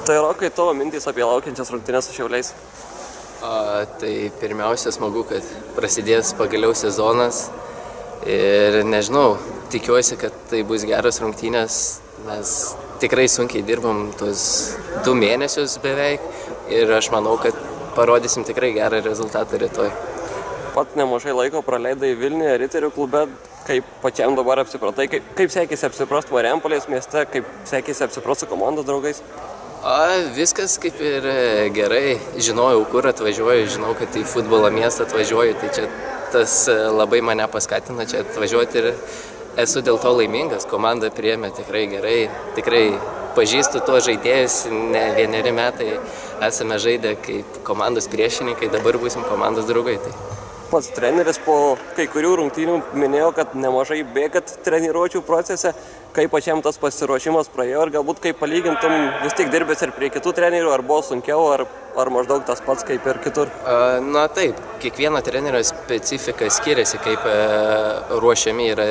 Tai Rokai, tavo mintys apie laukiančias rungtynes su Šiauliais? Tai pirmiausia smagu, kad prasidės pagaliau sezonas ir nežinau, tikiuosi, kad tai bus geros rungtynės. Mes tikrai sunkiai dirbam tuos 2 mėnesius beveik ir aš manau, kad parodysim tikrai gerą rezultatą rytoj. Pat nemažai laiko praleidai Vilniuje Riterių klube, kaip pačiam dabar apsipratai, kaip sekėsi apsiprasti Marijampolės mieste, kaip sekėsi apsiprasti su komandos draugais? Viskas kaip ir gerai, žinojau, kur atvažiuoju, žinau, kad į futbolo miestą atvažiuoju, tai čia tas labai mane paskatina čia atvažiuoti ir esu dėl to laimingas, komanda priėmė tikrai gerai, tikrai pažįstu tuos žaidėjus, ne 1 metai esame žaidę kaip komandos priešininkai, dabar būsim komandos draugai. Tai. Pats treneris po kai kurių rungtynių minėjo, kad nemažai bėgat treniruočių procese, kaip pačiam tas pasiruošimas praėjo ir galbūt kaip palygintum vis tiek dirbęs ir prie kitų trenerių, ar buvo sunkiau, ar maždaug tas pats kaip ir kitur? Na taip, kiekvieno trenerio specifika skiriasi, kaip ruošiami yra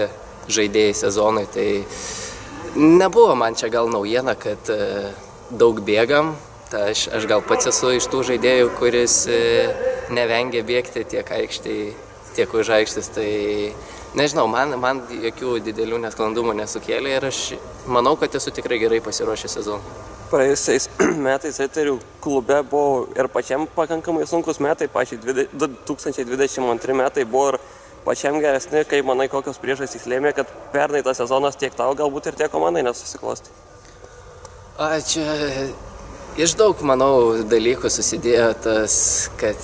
žaidėjai sezonui, tai nebuvo man čia gal naujiena, kad daug bėgam, tai aš gal pats esu iš tų žaidėjų, kuris nevengia bėgti tiek aikštėje, tiek už aikštės, tai nežinau, man jokių didelių nesklandumų nesukėlė ir aš manau, kad esu tikrai gerai pasiruošęs sezoną. Praėjusiais metais Riterių klube buvo ir pačiam pakankamai sunkus metai, pačiai 2022 metai buvo ir pačiam geresni, kaip manai, kokios priežastys lėmė, kad pernai tas sezonas tiek tau galbūt ir tiek komandai nesusiklosti? Čia iš daug, manau, dalykų susidėjo tas, kad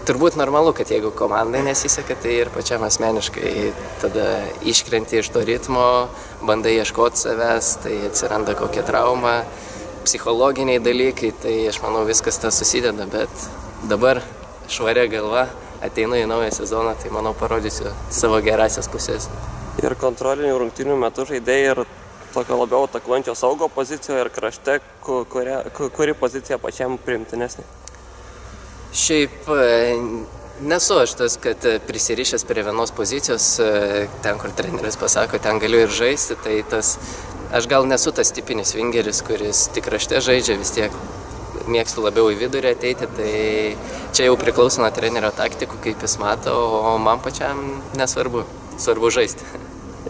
turbūt normalu, kad jeigu komandai nesiseka, tai ir pačiam asmeniškai tada iškrenti iš to ritmo, bandai ieškoti savęs, tai atsiranda kokia trauma, psichologiniai dalykai, tai aš manau viskas tas susideda, bet dabar švaria galva ateinu į naują sezoną, tai manau parodysiu savo gerasias pusės. Ir kontrolinių rungtynių metu žaidėjai ir tokio labiau atakuojančio saugo pozicijoje ir krašte, kuri pozicija pačiam priimtinesnė? Šiaip nesu aš tas, kad prisirišęs prie vienos pozicijos, ten kur treneris pasako, ten galiu ir žaisti, tai aš gal nesu tas tipinis vingeris, kuris tik krašte žaidžia, vis tiek mėgstu labiau į vidurį ateiti, tai čia jau priklauso nuo trenerio taktikų, kaip jis mato, o man pačiam nesvarbu, svarbu žaisti.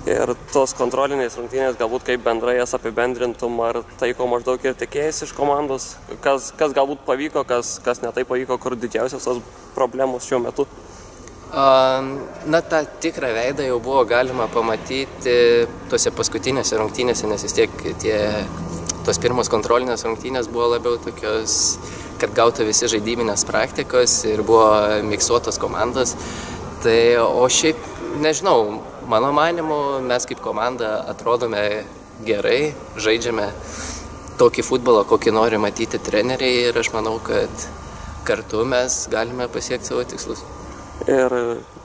Ir tos kontrolinės rungtynės, galbūt kaip bendrai jas apibendrintum, ar tai, ko maždaug ir tikėjai iš komandos, kas galbūt pavyko, kas netai pavyko, kur didžiausios tos problemos šiuo metu? Tą tikrą veidą jau buvo galima pamatyti tose paskutinėse rungtynėse, nes vis tiek tos pirmos kontrolinės rungtynės buvo labiau tokios, kad gautų visi žaidybinės praktikos ir buvo miksuotos komandos. O šiaip, nežinau, mano manimu, mes kaip komanda atrodome gerai, žaidžiame tokį futbolą, kokį nori matyti treneriai ir aš manau, kad kartu mes galime pasiekti savo tikslus. Ir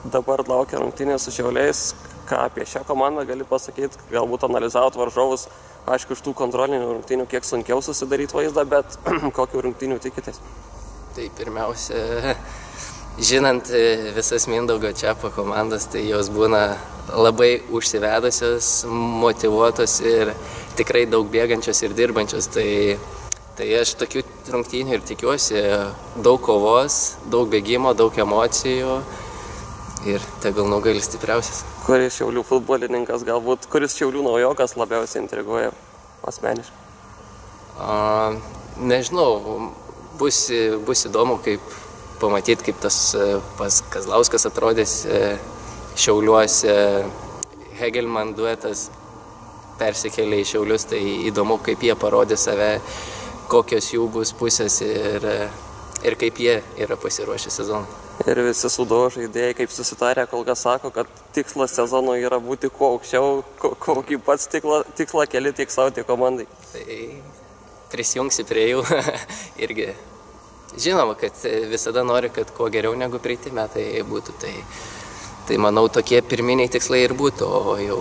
dabar laukia rungtynės su Šiauliais. Ką apie šią komandą gali pasakyti? Galbūt analizavot varžovus, aišku, iš tų kontrolinių rungtynių kiek sunkiau susidaryti vaizdą, bet kokių rungtynių tikitės? Tai pirmiausia, žinant visas Mindaugo Čiapo komandas, tai jos būna labai užsivedusios, motyvuotos ir tikrai daug bėgančios ir dirbančios. Tai aš tokių rungtynių ir tikiuosi, daug kovos, daug bėgimo, daug emocijų ir tegul nugali stipriausias. Kuris Šiaulių futbolininkas galbūt, kuris Šiaulių naujokas labiausiai intriguoja asmeniškai? Nežinau, bus įdomu pamatyti, kaip tas pas Kazlauskas atrodys Šiauliuose. Hegelman duetas persikėlė į Šiaulius, tai įdomu, kaip jie parodė save, kokios jų bus pusės ir kaip jie yra pasiruošę sezoną. Ir visi Sūduvos žaidėjai, kaip susitarę, kol kas sako, kad tikslas sezono yra būti kuo aukščiau, kokį pats tikslą keli tiek savo, tiek komandai. Tai prisijungsi prie jų irgi. Žinoma, kad visada nori, kad kuo geriau negu praeiti metai būtų. Tai manau, tokie pirminiai tikslai ir būtų, o jau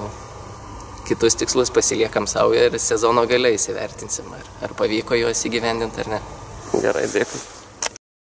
kitus tikslus pasiliekam savo ir sezono gale įsivertinsim, ar pavyko juos įgyvendinti ar ne. Gerai, dėkui.